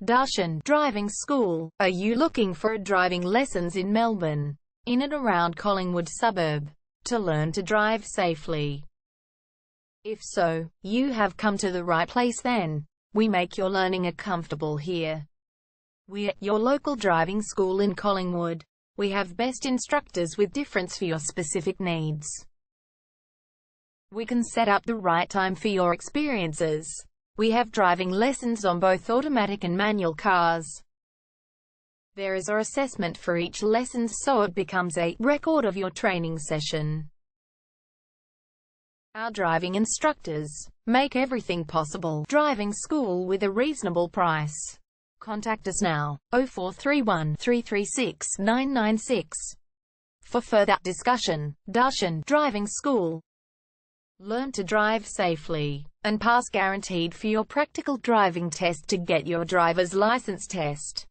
Darshan Driving School. Are you looking for driving lessons in Melbourne, in and around Collingwood suburb, to learn to drive safely? If so, you have come to the right place then. We make your learning comfortable here. We're your local driving school in Collingwood. We have best instructors with difference for your specific needs. We can set up the right time for your experiences. We have driving lessons on both automatic and manual cars. There is an assessment for each lesson, so it becomes a record of your training session. Our driving instructors make everything possible. Driving school with a reasonable price. Contact us now, 0431 336 996. For further discussion. Darshan Driving School. Learn to drive safely and pass guaranteed for your practical driving test to get your driver's license test.